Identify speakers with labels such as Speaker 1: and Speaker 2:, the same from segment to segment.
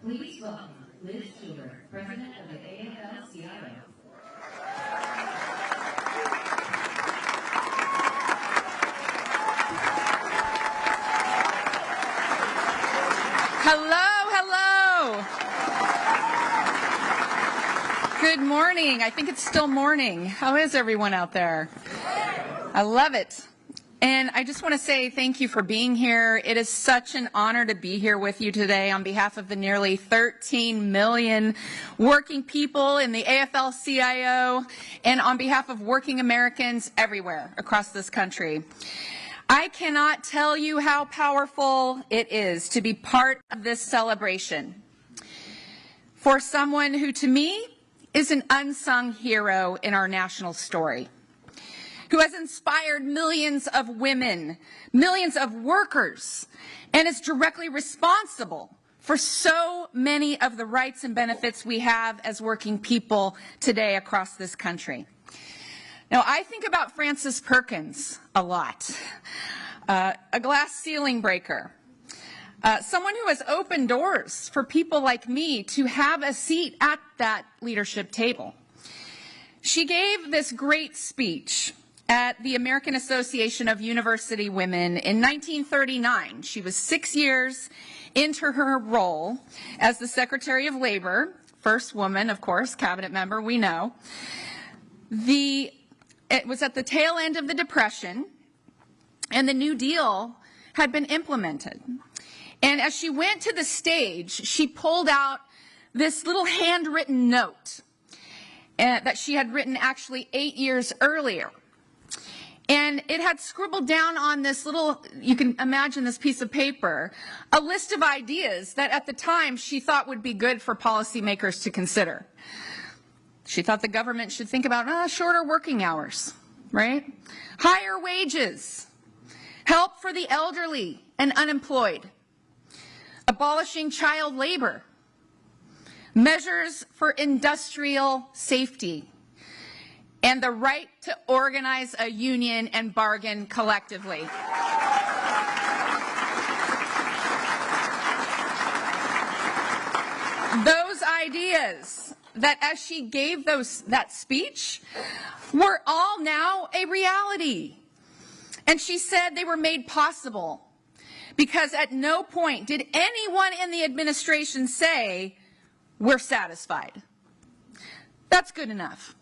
Speaker 1: Please welcome Liz Stewart, President of the AFL-CIO.
Speaker 2: Hello, hello. Good morning. I think it's still morning. How is everyone out there? I love it. And I just want to say thank you for being here. It is such an honor to be here with you today on behalf of the nearly 13 million working people in the AFL-CIO and on behalf of working Americans everywhere across this country. I cannot tell you how powerful it is to be part of this celebration. For someone who, to me, is an unsung hero in our national story, who has inspired millions of women, millions of workers, and is directly responsible for so many of the rights and benefits we have as working people today across this country. Now, I think about Frances Perkins a lot, a glass ceiling breaker, someone who has opened doors for people like me to have a seat at that leadership table. She gave this great speech at the American Association of University Women in 1939. She was 6 years into her role as the Secretary of Labor, first woman, of course, cabinet member, we know. It was at the tail end of the Depression, and the New Deal had been implemented. And as she went to the stage, she pulled out this little handwritten note that she had written actually 8 years earlier. And it had scribbled down on this little, you can imagine this piece of paper, a list of ideas that at the time she thought would be good for policymakers to consider. She thought the government should think about shorter working hours, right? Higher wages, help for the elderly and unemployed, abolishing child labor, measures for industrial safety, and the right to organize a union and bargain collectively. Those ideas that as she gave that speech were all now a reality. And she said they were made possible because at no point did anyone in the administration say, we're satisfied. That's good enough.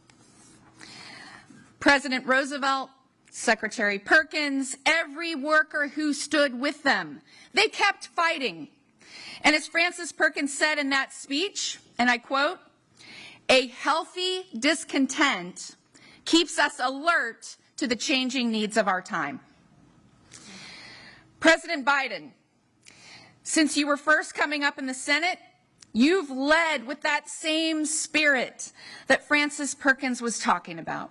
Speaker 2: President Roosevelt, Secretary Perkins, every worker who stood with them, they kept fighting. And as Frances Perkins said in that speech, and I quote, "A healthy discontent keeps us alert to the changing needs of our time." President Biden, since you were first coming up in the Senate, you've led with that same spirit that Frances Perkins was talking about.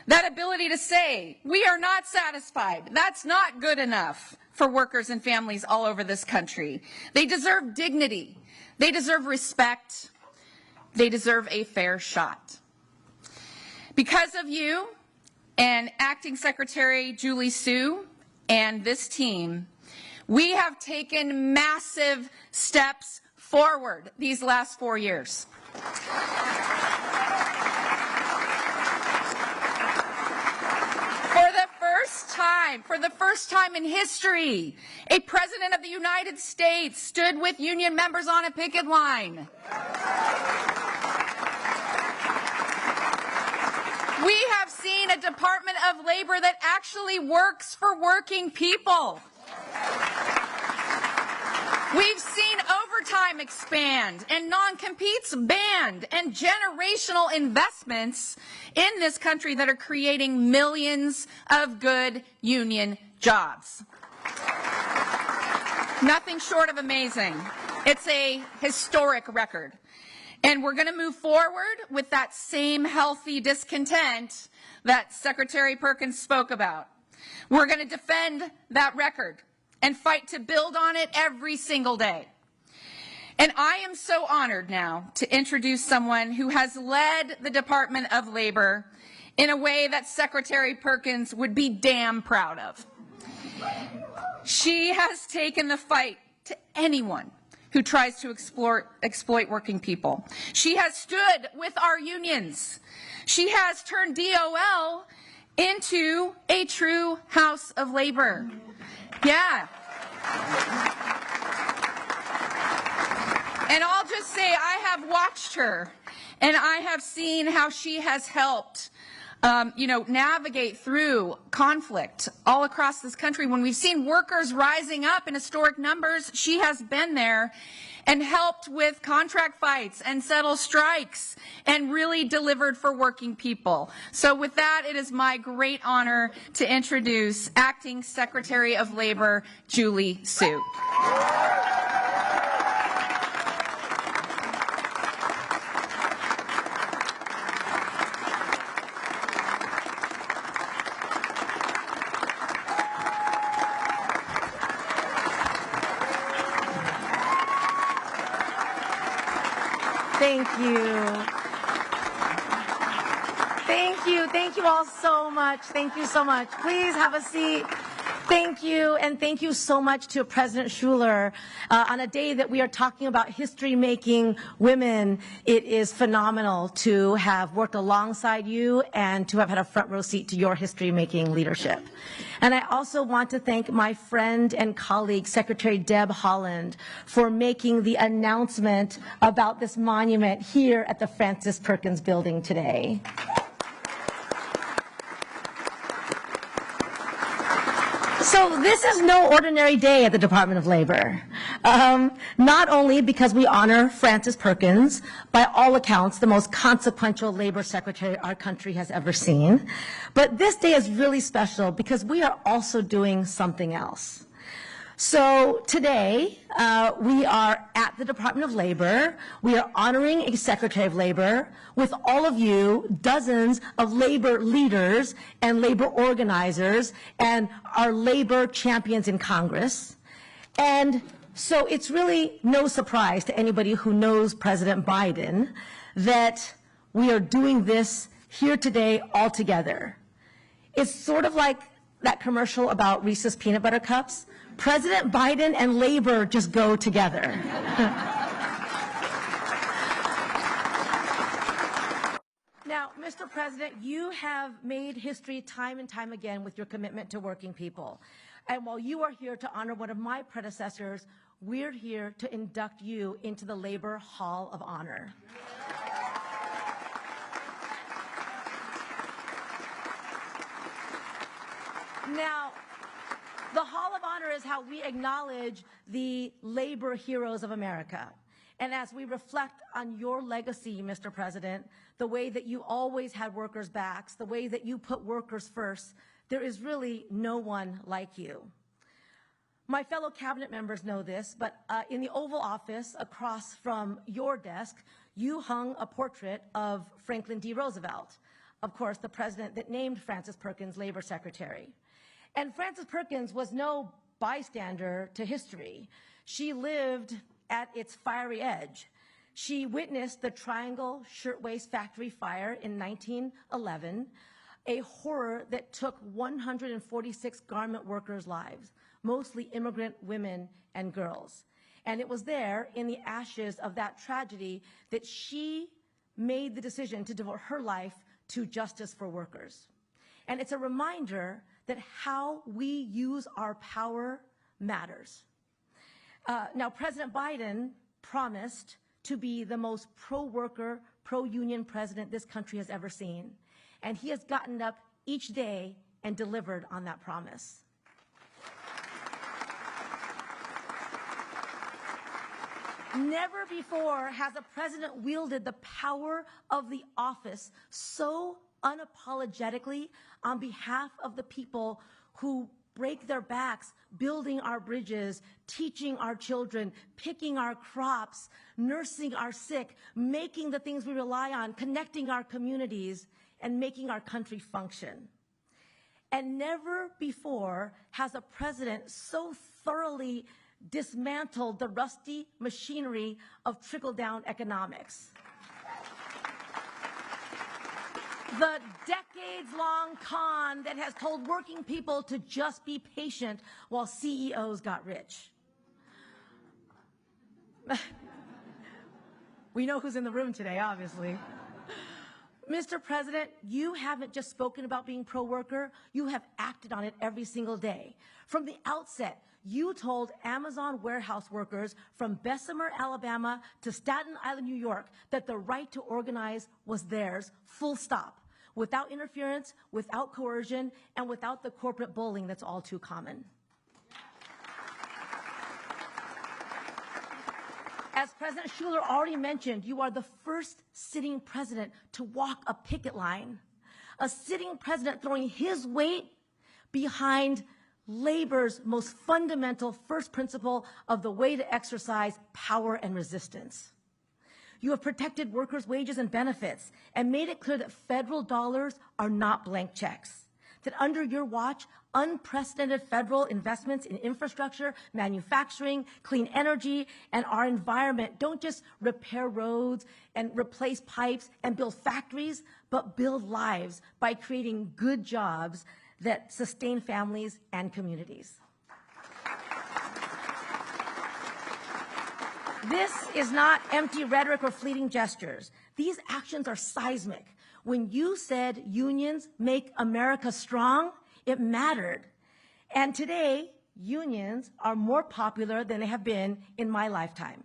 Speaker 2: That ability to say, we are not satisfied, that's not good enough for workers and families all over this country. They deserve dignity, they deserve respect, they deserve a fair shot. Because of you and Acting Secretary Julie Su and this team, we have taken massive steps forward these last 4 years. For the first time in history, a president of the United States stood with union members on a picket line. We have seen a Department of Labor that actually works for working people. We've seen overtime expand and non-competes banned and generational investments in this country that are creating millions of good union jobs. Nothing short of amazing. It's a historic record. And we're going to move forward with that same healthy discontent that Secretary Perkins spoke about. We're going to defend that record and fight to build on it every single day. And I am so honored now to introduce someone who has led the Department of Labor in a way that Secretary Perkins would be damn proud of. She has taken the fight to anyone who tries to exploit working people. She has stood with our unions. She has turned DOL into a true house of labor. Yeah. And I'll just say, I have watched her, and I have seen how she has helped navigate through conflict all across this country. When we've seen workers rising up in historic numbers, she has been there and helped with contract fights and settle strikes and really delivered for working people. So with that, it is my great honor to introduce Acting Secretary of Labor, Julie Su.
Speaker 3: Thank you. Thank you. Thank you all so much. Thank you so much. Please have a seat. Thank you, and thank you so much to President Schuler. On a day that we are talking about history-making women, it is phenomenal to have worked alongside you and to have had a front row seat to your history-making leadership. And I also want to thank my friend and colleague, Secretary Deb Haaland, for making the announcement about this monument here at the Frances Perkins Building today. So this is no ordinary day at the Department of Labor. Not only because we honor Frances Perkins, by all accounts, the most consequential labor secretary our country has ever seen, but this day is really special because we are also doing something else. So today, we are at the Department of Labor. We are honoring a Secretary of Labor with all of you, dozens of labor leaders and labor organizers and our labor champions in Congress. And so it's really no surprise to anybody who knows President Biden that we are doing this here today all together. It's sort of like that commercial about Reese's peanut butter cups. President Biden and labor just go together. Now, Mr. President, you have made history time and time again with your commitment to working people. And while you are here to honor one of my predecessors, we're here to induct you into the Labor Hall of Honor. Now, the Hall of Honor is how we acknowledge the labor heroes of America. And as we reflect on your legacy, Mr. President, the way that you always had workers' backs, the way that you put workers first, there is really no one like you. My fellow cabinet members know this, but in the Oval Office across from your desk, you hung a portrait of Franklin D. Roosevelt, of course, the president that named Frances Perkins labor secretary. And Frances Perkins was no bystander to history. She lived at its fiery edge. She witnessed the Triangle Shirtwaist Factory fire in 1911, a horror that took 146 garment workers' lives, mostly immigrant women and girls. And it was there, in the ashes of that tragedy, that she made the decision to devote her life to justice for workers. And it's a reminder that how we use our power matters. Now, President Biden promised to be the most pro-worker, pro-union president this country has ever seen. And he has gotten up each day and delivered on that promise. Never before has a president wielded the power of the office so unapologetically on behalf of the people who break their backs, building our bridges, teaching our children, picking our crops, nursing our sick, making the things we rely on, connecting our communities, and making our country function. And never before has a president so thoroughly dismantled the rusty machinery of trickle-down economics. The decades-long con that has told working people to just be patient while CEOs got rich. We know who's in the room today, obviously. Mr. President, you haven't just spoken about being pro-worker, you have acted on it every single day. From the outset, you told Amazon warehouse workers from Bessemer, Alabama to Staten Island, New York, that the right to organize was theirs, full stop, without interference, without coercion, and without the corporate bullying that's all too common. As President Schuler already mentioned, you are the first sitting president to walk a picket line, a sitting president throwing his weight behind labor's most fundamental first principle of the way to exercise power and resistance. You have protected workers' wages and benefits and made it clear that federal dollars are not blank checks, that under your watch, unprecedented federal investments in infrastructure, manufacturing, clean energy, and our environment don't just repair roads and replace pipes and build factories, but build lives by creating good jobs that sustain families and communities. This is not empty rhetoric or fleeting gestures. These actions are seismic. When you said unions make America strong, it mattered. And today, unions are more popular than they have been in my lifetime,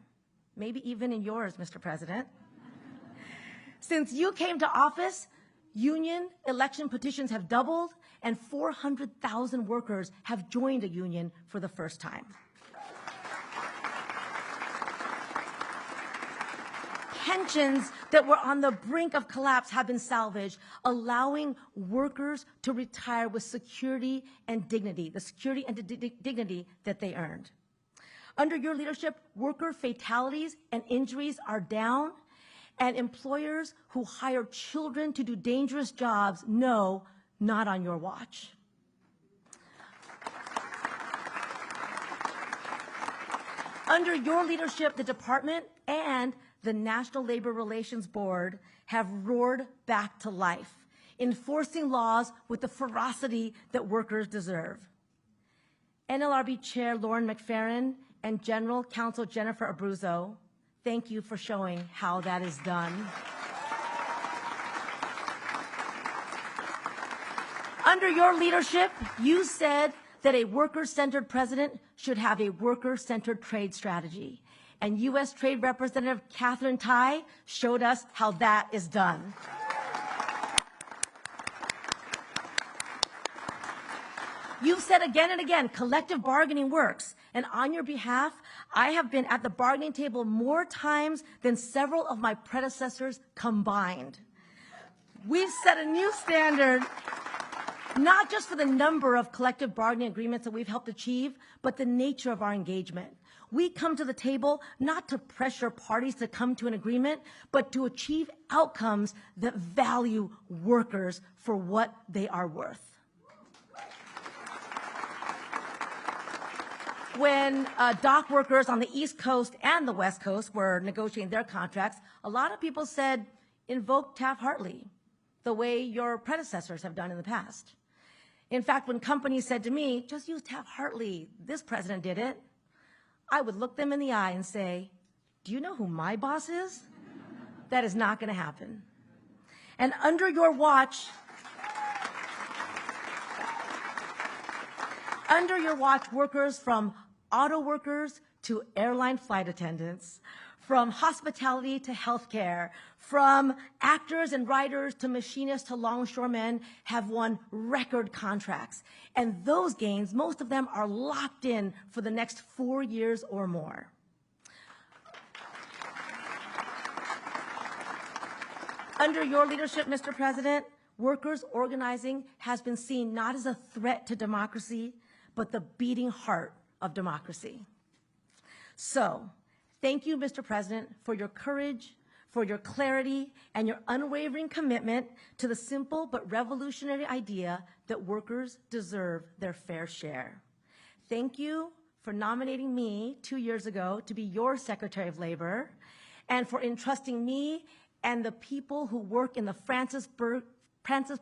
Speaker 3: maybe even in yours, Mr. President. Since you came to office, union election petitions have doubled, and 400,000 workers have joined a union for the first time. Pensions that were on the brink of collapse have been salvaged, allowing workers to retire with security and dignity, the security and dignity that they earned. Under your leadership, worker fatalities and injuries are down, and employers who hire children to do dangerous jobs know, not on your watch. Under your leadership, the department and the National Labor Relations Board have roared back to life, enforcing laws with the ferocity that workers deserve. NLRB Chair Lauren McFerrin and General Counsel Jennifer Abruzzo, thank you for showing how that is done. Under your leadership, you said that a worker-centered president should have a worker-centered trade strategy. And U.S. Trade Representative Catherine Tai showed us how that is done. You've said again and again, collective bargaining works. And on your behalf, I have been at the bargaining table more times than several of my predecessors combined. We've set a new standard, not just for the number of collective bargaining agreements that we've helped achieve, but the nature of our engagement. We come to the table not to pressure parties to come to an agreement, but to achieve outcomes that value workers for what they are worth. When dock workers on the East Coast and the West Coast were negotiating their contracts, a lot of people said, invoke Taft-Hartley, the way your predecessors have done in the past. In fact, when companies said to me, just use Taft-Hartley, this president did it, I would look them in the eye and say, do you know who my boss is? That is not going to happen. And under your watch, workers from auto workers to airline flight attendants, from hospitality to healthcare, from actors and writers to machinists to longshoremen have won record contracts. And those gains, most of them are locked in for the next 4 years or more. Under your leadership, Mr. President, workers organizing has been seen not as a threat to democracy, but the beating heart of democracy. So, thank you, Mr. President, for your courage, for your clarity, and your unwavering commitment to the simple but revolutionary idea that workers deserve their fair share. Thank you for nominating me 2 years ago to be your Secretary of Labor, and for entrusting me and the people who work in the Francis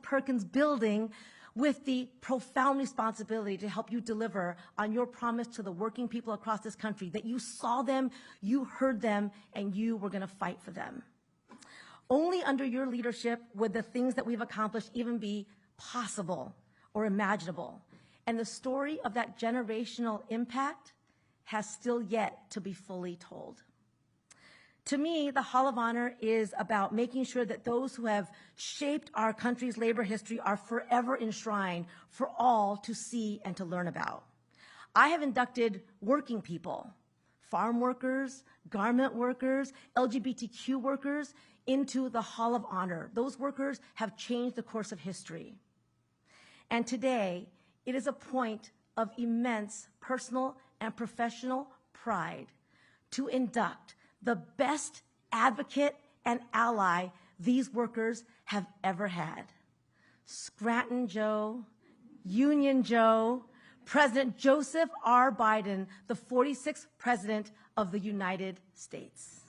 Speaker 3: Perkins building with the profound responsibility to help you deliver on your promise to the working people across this country, that you saw them, you heard them, and you were going to fight for them. Only under your leadership would the things that we've accomplished even be possible or imaginable. And the story of that generational impact has still yet to be fully told. To me, the Hall of Honor is about making sure that those who have shaped our country's labor history are forever enshrined for all to see and to learn about. I have inducted working people, farm workers, garment workers, LGBTQ workers, into the Hall of Honor. Those workers have changed the course of history. And today, it is a point of immense personal and professional pride to induct the best advocate and ally these workers have ever had. Scranton Joe, Union Joe, President Joseph R. Biden, the 46th President of the United States.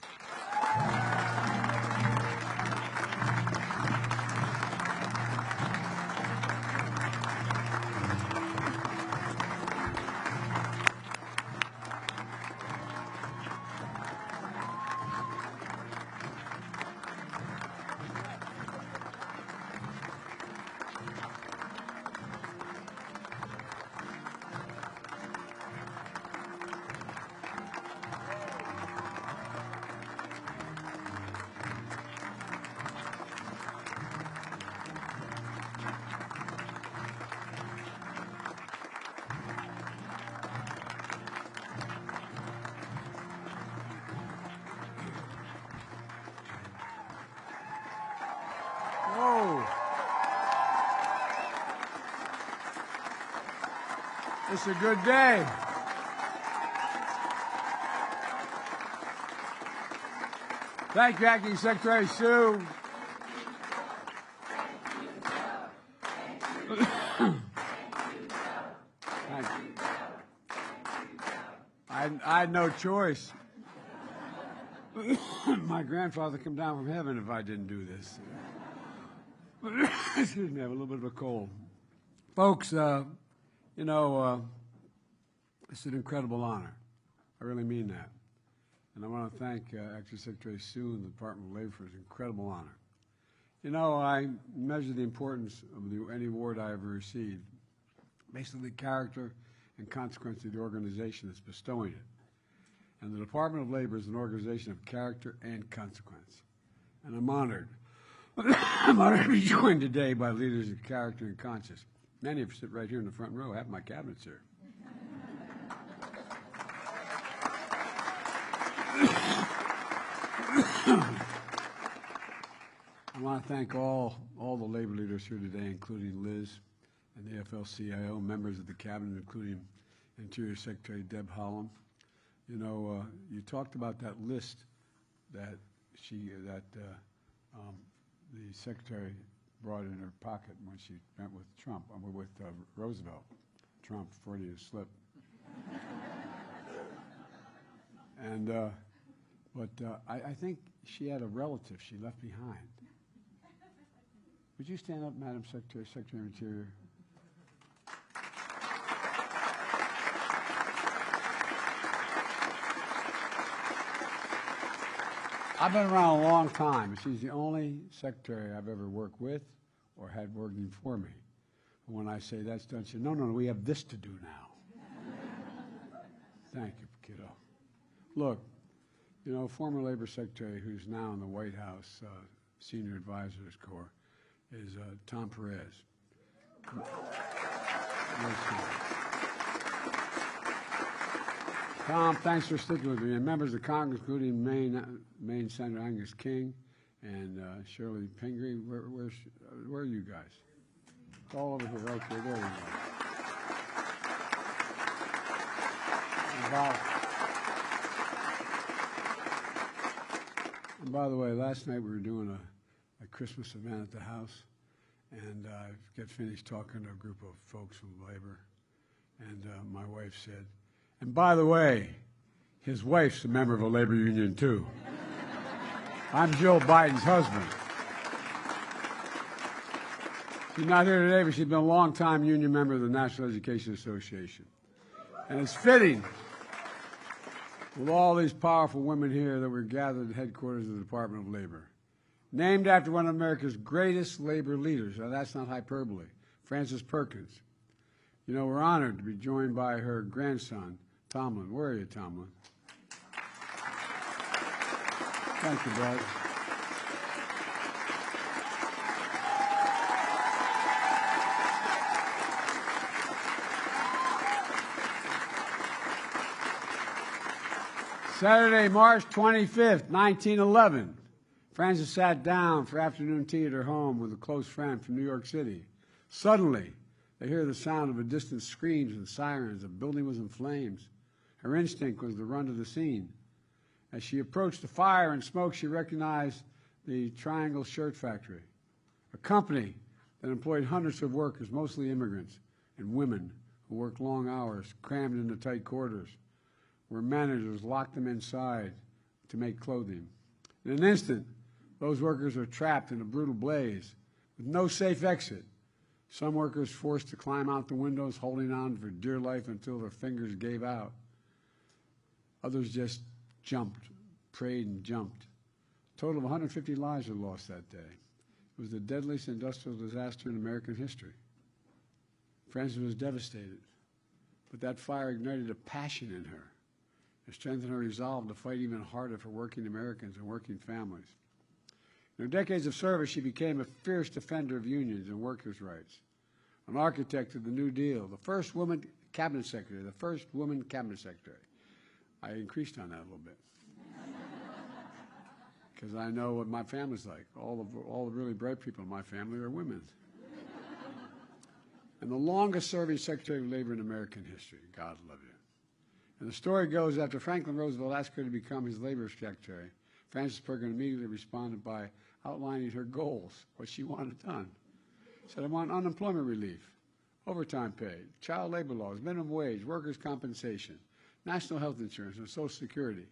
Speaker 4: It's a good day. Thank you, Acting Secretary Sue. I had no choice. My grandfather come down from heaven if I didn't do this. Excuse me, I have a little bit of a cold. Folks, you know, it's an incredible honor. I really mean that. And I want to thank Acting Secretary Sue and the Department of Labor for this incredible honor. You know, I measure the importance of any award I ever received based on the character and consequence of the organization that's bestowing it. And the Department of Labor is an organization of character and consequence. And I'm honored. I'm honored to be joined today by leaders of character and conscience. Many of you sit right here in the front row. I have my cabinets here. I want to thank all the labor leaders here today, including Liz and the AFL-CIO, members of the cabinet, including Interior Secretary Deb Haaland. You know, you talked about that list that the secretary brought in her pocket when she met with Trump, with Roosevelt. Trump, Freudian slip. And, I think she had a relative she left behind. Would you stand up, Madam Secretary, Secretary of Interior? I've been around a long time. She's the only secretary I've ever worked with or had working for me. When I say that's done, she said, no, we have this to do now. Thank you, kiddo. Look, you know, former labor secretary who's now in the White House Senior Advisors Corps is Tom Perez. Tom, thanks for sticking with me. And members of Congress, including Maine Senator Angus King and Shirley Pingree, where are you guys? It's all over here. Okay, there you go. And by the way, last night we were doing a Christmas event at the house, and I got finished talking to a group of folks from labor, and my wife said, and by the way, his wife's a member of a labor union too. I'm Joe Biden's husband. She's not here today, but she's been a long-time union member of the National Education Association. And it's fitting, with all these powerful women here, that we're gathered at headquarters of the Department of Labor. Named after one of America's greatest labor leaders. Now, that's not hyperbole. Frances Perkins. You know, we're honored to be joined by her grandson, Tomlin. Where are you, Tomlin? Thank you, Brad. Saturday, March 25th, 1911. Frances sat down for afternoon tea at her home with a close friend from New York City. Suddenly, they hear the sound of a distant screams and sirens. The building was in flames. Her instinct was to run to the scene. As she approached the fire and smoke, she recognized the Triangle Shirt Factory, a company that employed hundreds of workers, mostly immigrants and women who worked long hours, crammed into tight quarters, where managers locked them inside to make clothing. In an instant, those workers are trapped in a brutal blaze with no safe exit. Some workers forced to climb out the windows, holding on for dear life until their fingers gave out. Others just jumped, prayed and jumped. A total of 150 lives were lost that day. It was the deadliest industrial disaster in American history. Frances was devastated, but that fire ignited a passion in her. It strengthened her resolve to fight even harder for working Americans and working families. In her decades of service, she became a fierce defender of unions and workers' rights, an architect of the New Deal, the first woman cabinet secretary, I increased on that a little bit because I know what my family's like. All the really bright people in my family are women. And the longest-serving Secretary of Labor in American history. God love you. And the story goes, after Franklin Roosevelt asked her to become his labor secretary, Frances Perkins immediately responded by outlining her goals, what she wanted done. She said, I want unemployment relief, overtime pay, child labor laws, minimum wage, workers' compensation, national health insurance, and Social Security.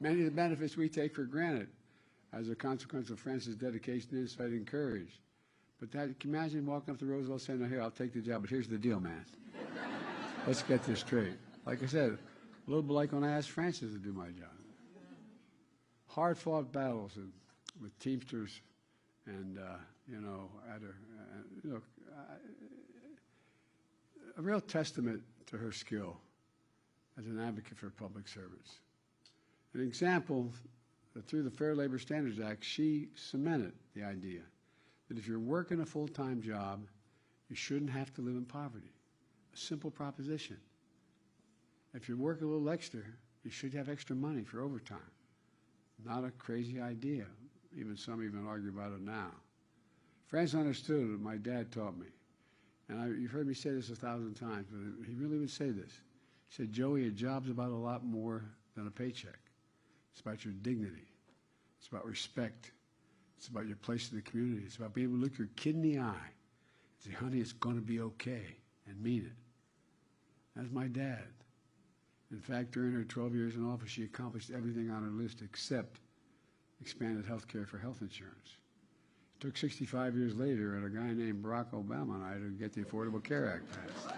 Speaker 4: Many of the benefits we take for granted as a consequence of Frances' dedication, insight, and courage. But that, can you imagine walking up to Roosevelt saying, no, here, I'll take the job, but here's the deal, man. Let's get this straight. Like I said, a little bit like when I asked Frances to do my job. Hard-fought battles with Teamsters and, a real testament to her skill as an advocate for public servants. An example that through the Fair Labor Standards Act, she cemented the idea that if you're working a full-time job, you shouldn't have to live in poverty. A simple proposition. If you work a little extra, you should have extra money for overtime. Not a crazy idea. Some even argue about it now. Frances understood what my dad taught me. And you've heard me say this 1,000 times, but he really would say this. He said, Joey, a job's about a lot more than a paycheck. It's about your dignity. It's about respect. It's about your place in the community. It's about being able to look your kid in the eye and say, honey, it's going to be okay, and mean it. That's my dad. In fact, during her 12 years in office, she accomplished everything on her list except expanded health care for health insurance. It took 65 years later and a guy named Barack Obama and I to get the Affordable Care Act passed.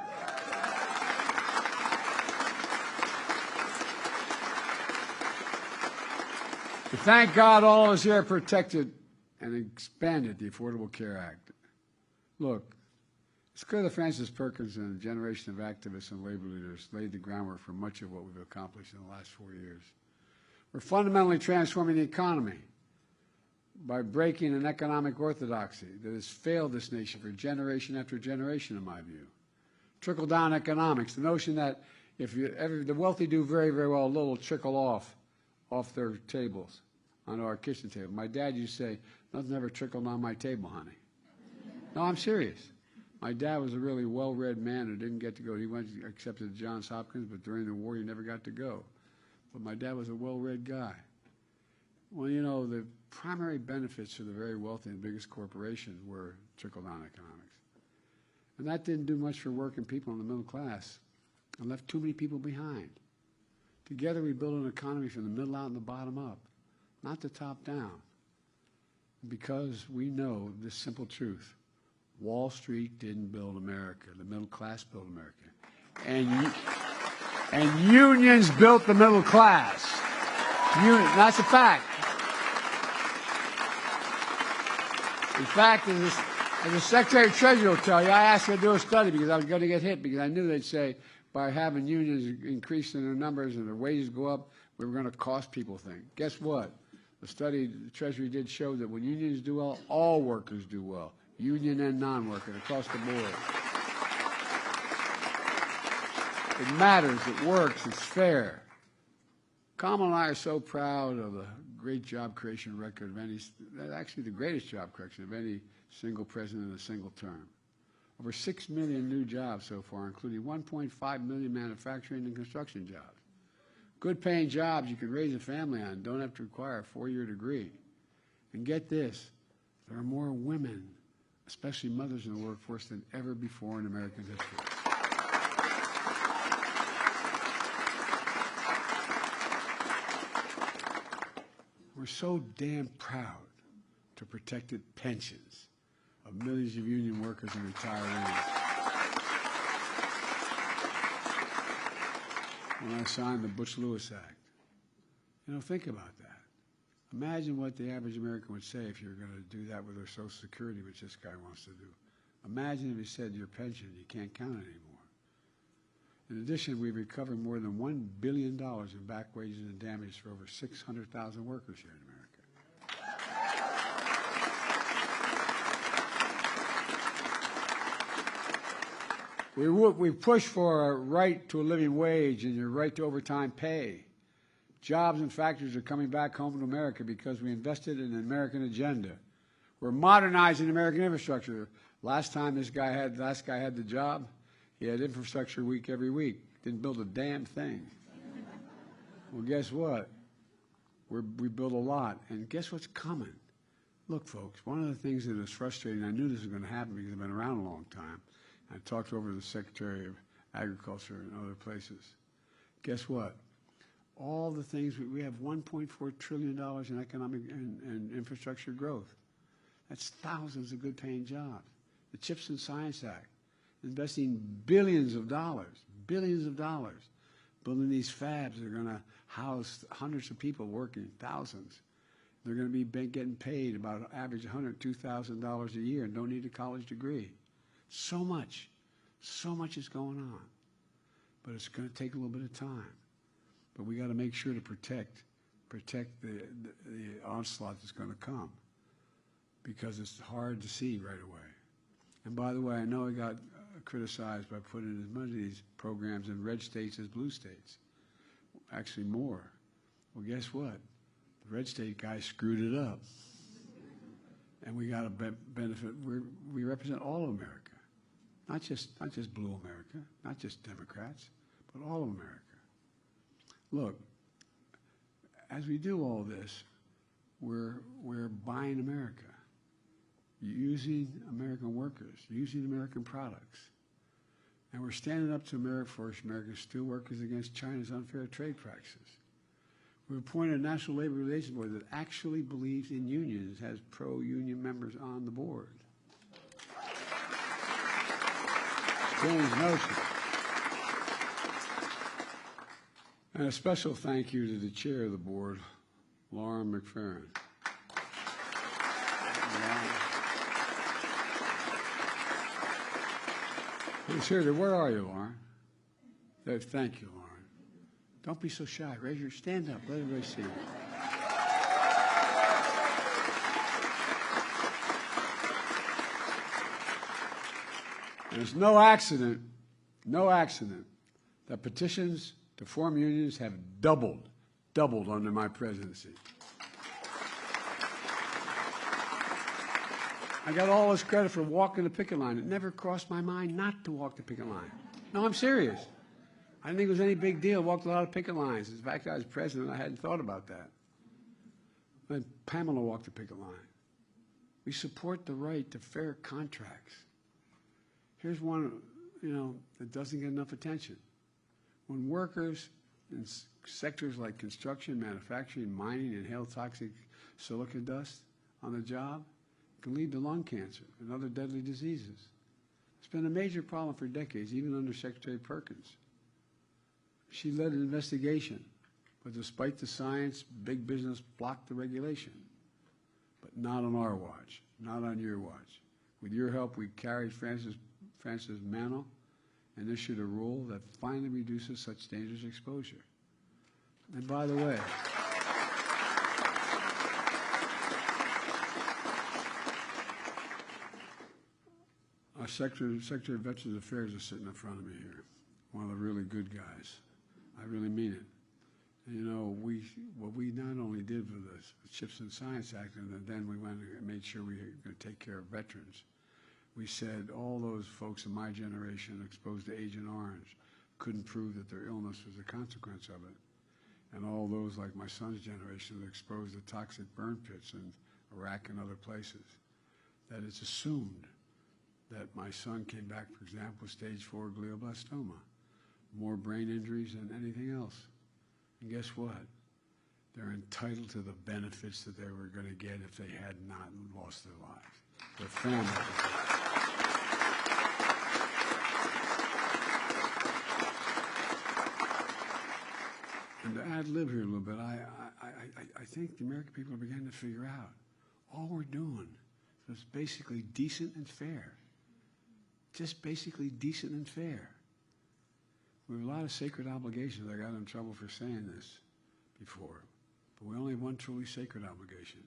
Speaker 4: But thank God all of us here protected and expanded the Affordable Care Act. Look, it's clear that Frances Perkins and a generation of activists and labor leaders laid the groundwork for much of what we've accomplished in the last 4 years. We're fundamentally transforming the economy by breaking an economic orthodoxy that has failed this nation for generation after generation, in my view. Trickle-down economics, the notion that if the wealthy do very, very well, a little will trickle off their tables onto our kitchen table. My dad used to say, nothing ever trickled on my table, honey. No, I'm serious. My dad was a really well-read man who didn't get to go. He went accepted to Johns Hopkins, but during the war he never got to go. But my dad was a well-read guy. Well, you know, the primary benefits for the very wealthy and biggest corporations were trickle-down economics. And that didn't do much for working people in the middle class and left too many people behind. Together we built an economy from the middle out and the bottom up, not the top down. because we know this simple truth. Wall Street didn't build America. The middle class built America. And unions built the middle class. That's a fact. In fact, as the Secretary of Treasury will tell you, I asked her to do a study because I was going to get hit because I knew they'd say by having unions increase in their numbers and their wages go up, we were going to cost people things. Guess what? The study the Treasury did show that when unions do well, all workers do well, union and non-worker, across the board. It matters, it works, it's fair. Kamala and I are so proud of the great job creation record of any, actually the greatest job creation of any single president in a single term. Over 6 million new jobs so far, including 1.5 million manufacturing and construction jobs. Good paying jobs you can raise a family on, don't have to require a 4-year degree. And get this, there are more women, especially mothers in the workforce, than ever before in American history. We're so damn proud to protected pensions of millions of union workers and retirees. When I signed the Bush-Lewis Act, think about that. Imagine what the average American would say if you were going to do that with their Social Security, which this guy wants to do. Imagine if he said your pension, you can't count it anymore. In addition, we've recovered more than $1 billion in back wages and damages for over 600,000 workers here in America. We pushed for a right to a living wage and your right to overtime pay. Jobs and factories are coming back home to America because we invested in an American agenda. We're modernizing American infrastructure. Last guy had the job, he had infrastructure week every week. Didn't build a damn thing. Well, guess what? We built a lot, and guess what's coming? Look, folks, one of the things that is frustrating, I knew this was going to happen because I've been around a long time. I talked over to the Secretary of Agriculture and other places. Guess what? All the things, we have $1.4 trillion in economic and infrastructure growth. That's thousands of good paying jobs. The CHIPS and Science Act, investing billions of dollars, building these fabs that are going to house hundreds of people working, thousands. They're going to be getting paid about average $102,000 a year and don't need a college degree. So much is going on. But it's going to take a little bit of time. But we got to make sure to protect the onslaught that's going to come, because it's hard to see right away. And by the way, I know I got criticized by putting as much of these programs in red states as blue states. Actually more. Well, guess what? The red state guy screwed it up. And we got a benefit. We represent all of America. Not just blue America, not just Democrats, but all of America. Look, as we do all this, we're buying America, using American workers, using American products. And we're standing up to America for American steelworkers against China's unfair trade practices. We've appointed a National Labor Relations Board that actually believes in unions, has pro-union members on the board. Strange notion. And a special thank you to the chair of the board, Lauren McFerrin. Seriously, where are you, Lauren? Thank you, Lauren. Don't be so shy. Stand up. Let everybody see you. And it's no accident that petitions to form unions have doubled under my presidency. I got all this credit for walking the picket line. It never crossed my mind not to walk the picket line. No, I'm serious. I didn't think it was any big deal. I walked a lot of picket lines. In fact, I was president. I hadn't thought about that. But Pamela walked the picket line. We support the right to fair contracts. Here's one, that doesn't get enough attention. When workers in sectors like construction, manufacturing, mining inhale toxic silica dust, on the job can lead to lung cancer and other deadly diseases. It's been a major problem for decades, even under Secretary Perkins. She led an investigation, but despite the science, big business blocked the regulation. But not on our watch, not on your watch. With your help, we carried Francis' mantle and issued a rule that finally reduces such dangerous exposure. And by the way, our Secretary of Veterans Affairs is sitting in front of me here, one of the really good guys. I really mean it. And, you know, what we not only did with the CHIPS and Science Act, and then we went and made sure we were going to take care of veterans. We said all those folks in my generation exposed to Agent Orange couldn't prove that their illness was a consequence of it. And all those like my son's generation that exposed to toxic burn pits in Iraq and other places, that it's assumed that my son came back, for example, with stage 4 glioblastoma, more brain injuries than anything else. And guess what? They're entitled to the benefits that they were going to get if they had not lost their lives. Their families. And to ad lib here a little bit, I think the American people are beginning to figure out all we're doing is basically decent and fair. Just basically decent and fair. We have a lot of sacred obligations. I got in trouble for saying this before. But we only have one truly sacred obligation: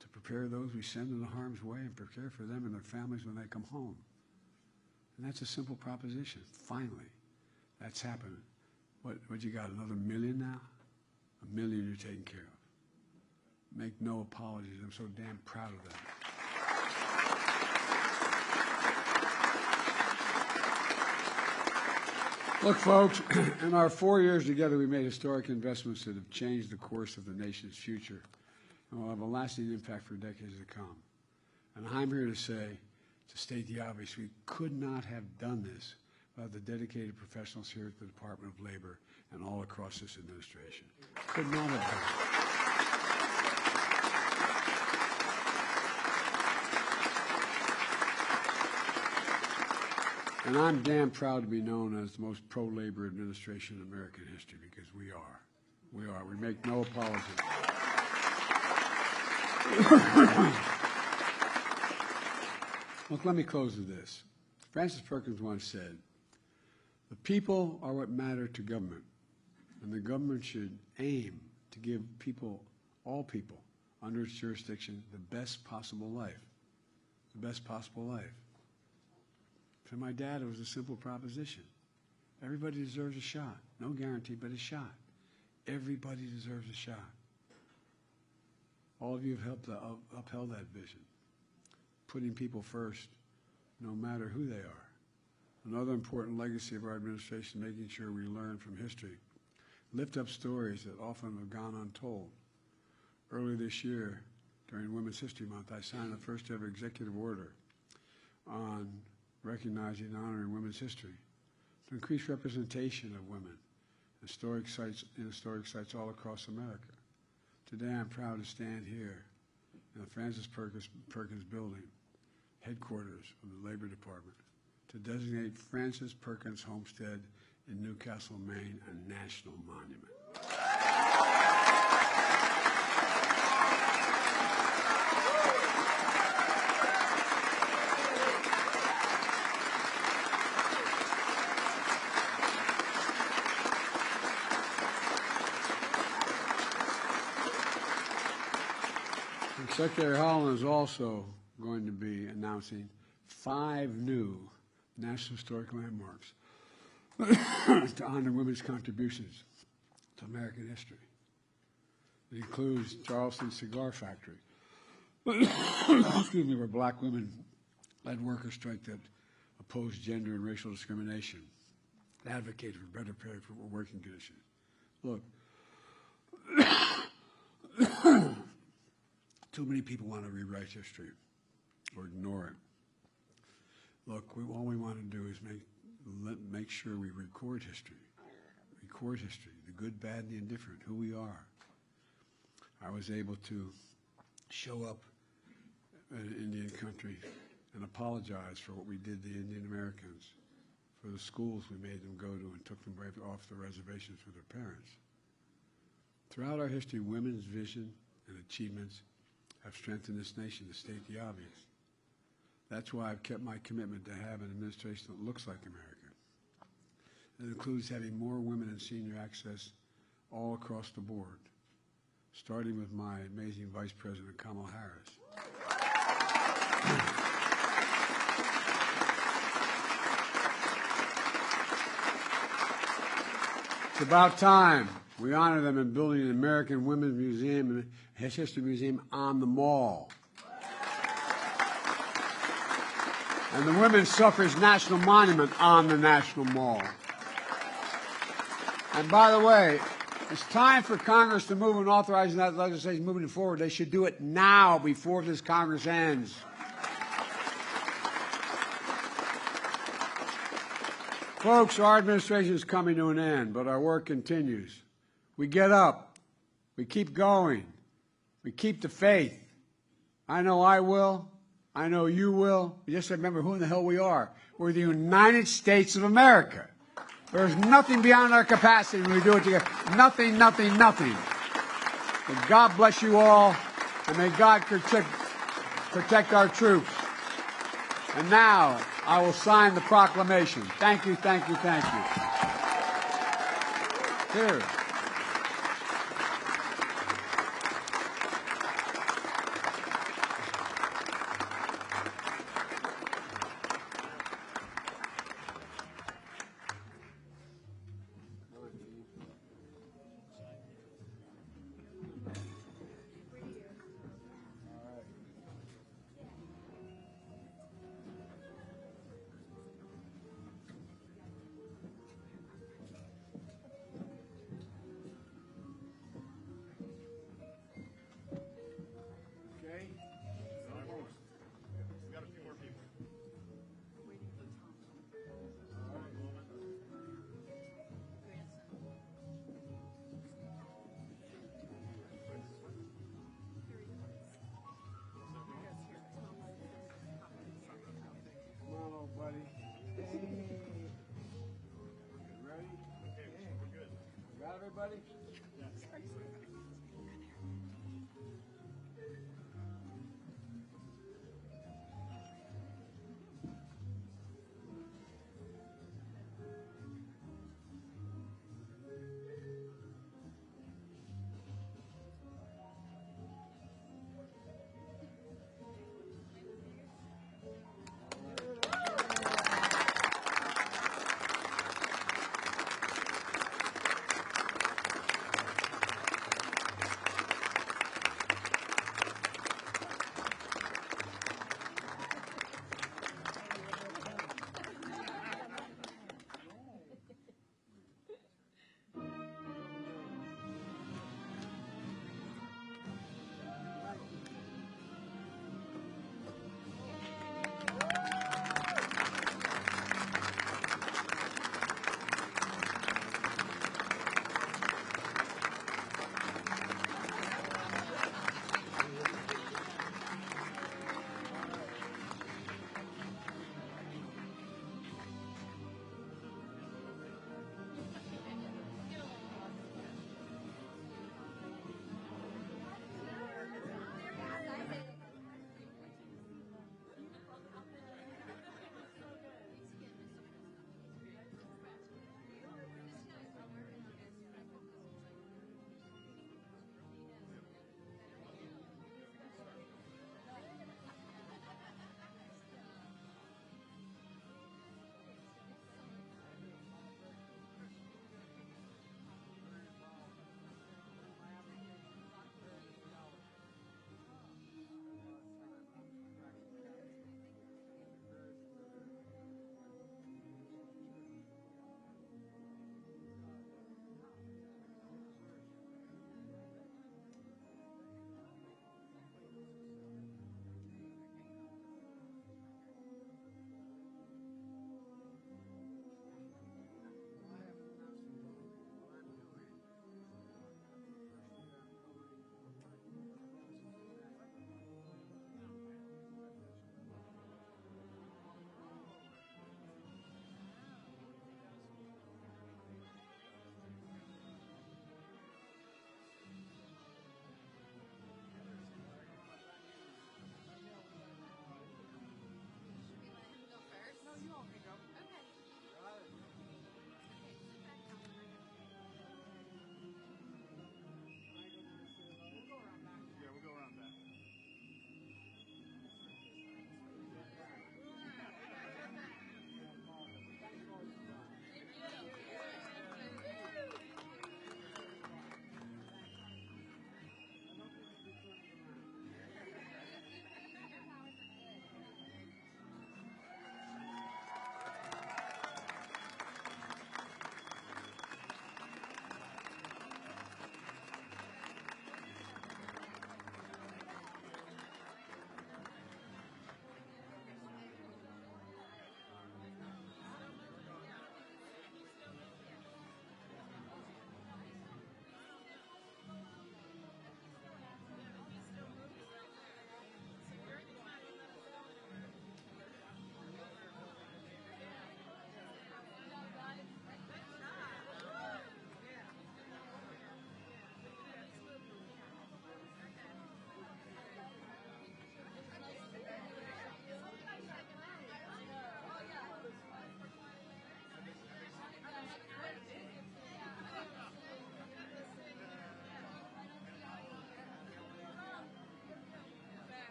Speaker 4: to prepare those we send into harm's way and prepare for them and their families when they come home. And that's a simple proposition. Finally, that's happening. What you got, another million now? 1 million you're taking care of. Make no apologies. I'm so damn proud of that. Look, folks, in our 4 years together, we made historic investments that have changed the course of the nation's future and will have a lasting impact for decades to come. And I'm here to say, to state the obvious, we could not have done this without the dedicated professionals here at the Department of Labor and all across this administration. Could not have done it. And I'm damn proud to be known as the most pro-labor administration in American history, because we are. We are. We make no apologies. Look, let me close with this. Francis Perkins once said, "The people are what matter to government, and the government should aim to give people, all people, under its jurisdiction, the best possible life." The best possible life. For my dad, it was a simple proposition. Everybody deserves a shot. No guarantee, but a shot. Everybody deserves a shot. All of you have helped upheld that vision, putting people first, no matter who they are. Another important legacy of our administration, making sure we learn from history, lift up stories that often have gone untold. Earlier this year, during Women's History Month, I signed the first ever executive order on recognizing and honoring women's history to increase representation of women in historic sites all across America. Today, I'm proud to stand here in the Francis Perkins building, headquarters of the Labor Department, to designate Francis Perkins Homestead in Newcastle, Maine, a national monument. And Secretary Holland is also going to be announcing 5 new National Historic Landmarks to honor women's contributions to American history. It includes Charleston Cigar Factory, excuse me, where black women led workers' strike that opposed gender and racial discrimination, advocated for better pay for working conditions. Look, too many people want to rewrite history or ignore it. Look, all we want to do is make sure we record history, the good, bad, and the indifferent, who we are. I was able to show up an Indian country and apologize for what we did to the Indian Americans, for the schools we made them go to and took them right off the reservations with their parents. Throughout our history, women's vision and achievements have strengthened this nation, to state the obvious. That's why I've kept my commitment to have an administration that looks like America. It includes having more women in senior access all across the board, starting with my amazing Vice President, Kamala Harris. It's about time we honor them in building an American Women's Museum and History Museum on the Mall. And the Women's Suffrage National Monument on the National Mall. And by the way, it's time for Congress to move and authorizing that legislation moving forward. They should do it now before this Congress ends. Folks, our administration is coming to an end, but our work continues. We get up. We keep going. We keep the faith. I know I will. I know you will. Just remember who in the hell we are. We're the United States of America. There's nothing beyond our capacity when we do it together. Nothing, nothing, nothing. May God bless you all, and may God protect our troops. And now, I will sign the proclamation. Thank you, thank you, thank you. Here. Buddy. Hey. Ready? Okay, we're good. Got everybody? Yes.